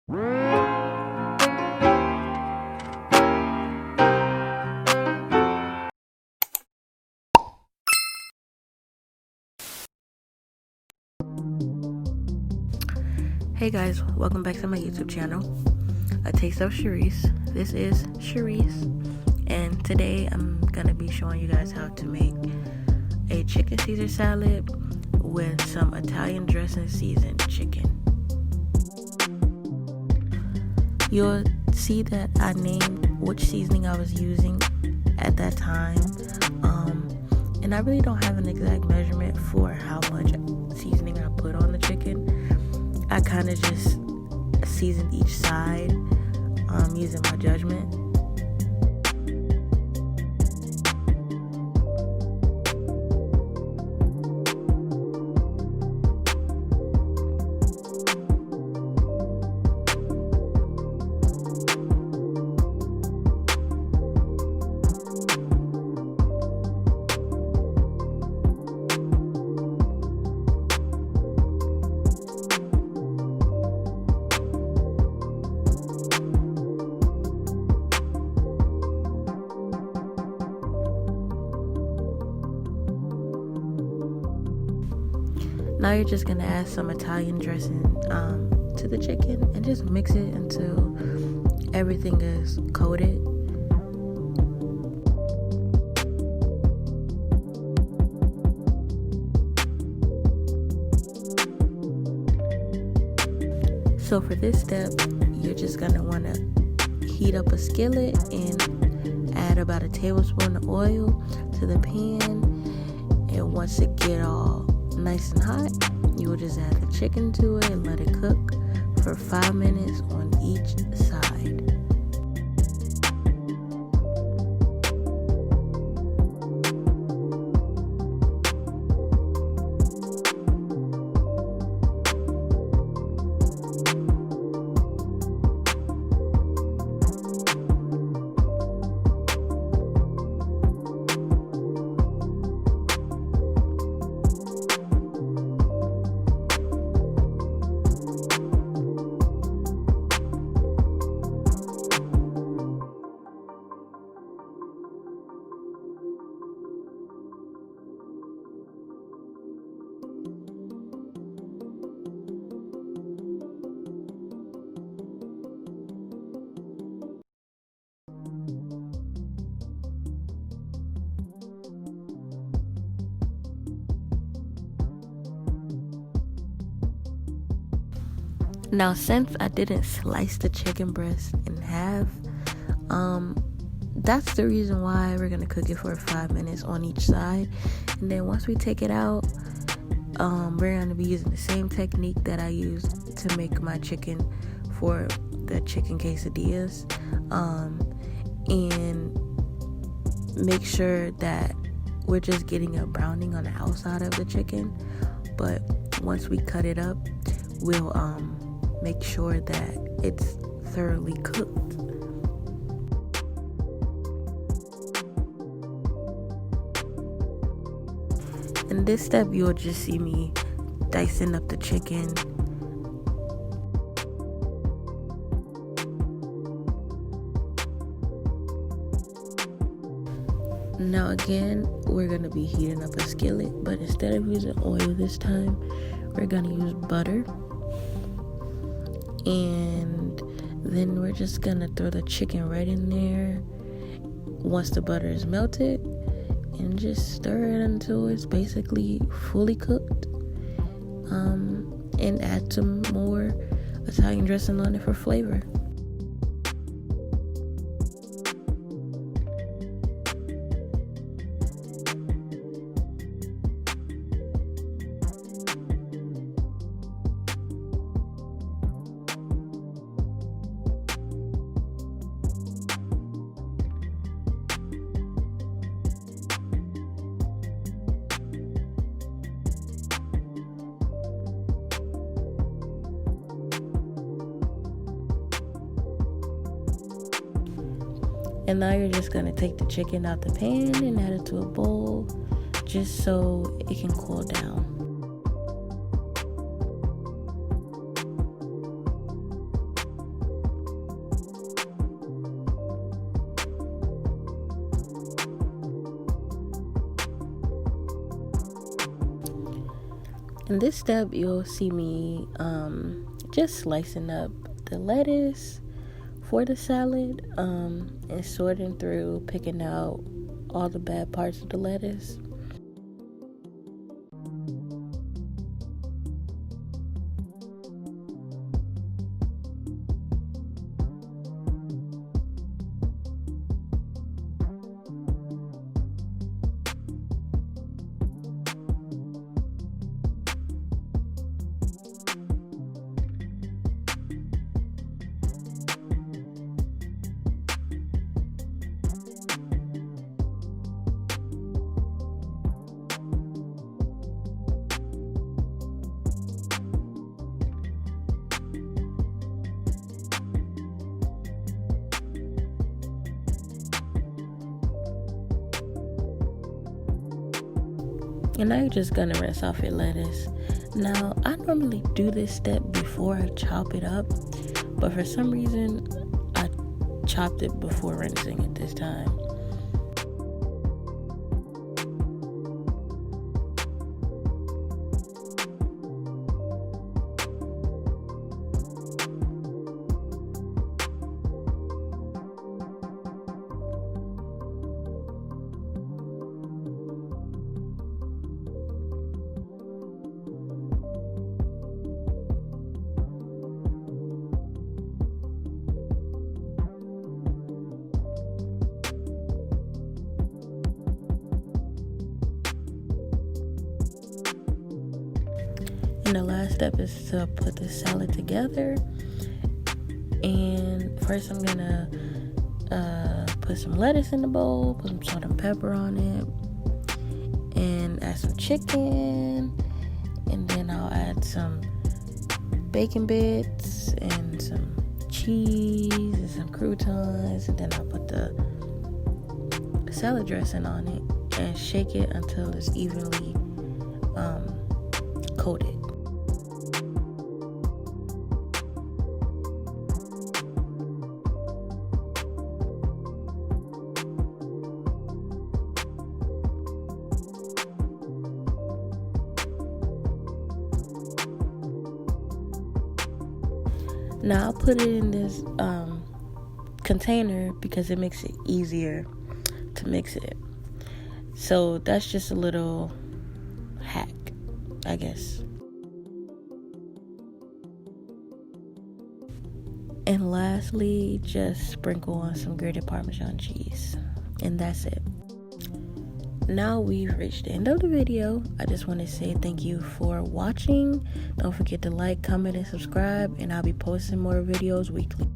Hey guys, welcome back to my YouTube channel, A Taste of Chariece. This is Chariece, and today I'm gonna be showing you guys how to make a chicken Caesar salad with some Italian dressing seasoned chicken. You'll see that I named which seasoning I was using at that time, and I really don't have an exact measurement for how much seasoning I put on the chicken. I kind of just seasoned each side using my judgment. Now you're just gonna add some Italian dressing to the chicken and just mix it until everything is coated. So for this step, you're just gonna wanna heat up a skillet and add about a tablespoon of oil to the pan, and once it get all nice and hot, you will just add the chicken to it and let it cook for 5 minutes on each side. Now, since I didn't slice the chicken breast in half, that's the reason why we're gonna cook it for 5 minutes on each side. And then once we take it out, we're gonna be using the same technique that I used to make my chicken for the chicken quesadillas, and make sure that we're just getting a browning on the outside of the chicken. But once we cut it up, we'll make sure that it's thoroughly cooked. In this step, you'll just see me dicing up the chicken. Now again, we're gonna be heating up a skillet, but instead of using oil this time, we're gonna use butter. And then we're just gonna throw the chicken right in there once the butter is melted, and just stir it until it's basically fully cooked, and add some more Italian dressing on it for flavor. And now you're just gonna take the chicken out the pan and add it to a bowl just so it can cool down. In this step, you'll see me just slicing up the lettuce for the salad and sorting through, picking out all the bad parts of the lettuce. And now you're just gonna rinse off your lettuce. Now, I normally do this step before I chop it up, but for some reason, I chopped it before rinsing it this time. And the last step is to put the salad together. And first I'm gonna put some lettuce in the bowl, put some salt and pepper on it, and add some chicken, and then I'll add some bacon bits and some cheese and some croutons, and then I'll put the salad dressing on it and shake it until it's evenly coated. Now I'll put it in this container because it makes it easier to mix it. So that's just a little hack, I guess. And lastly, just sprinkle on some grated parmesan cheese. And that's it. Now we've reached the end of the video. I just want to say thank you for watching. Don't forget to like, comment, and subscribe, and I'll be posting more videos weekly.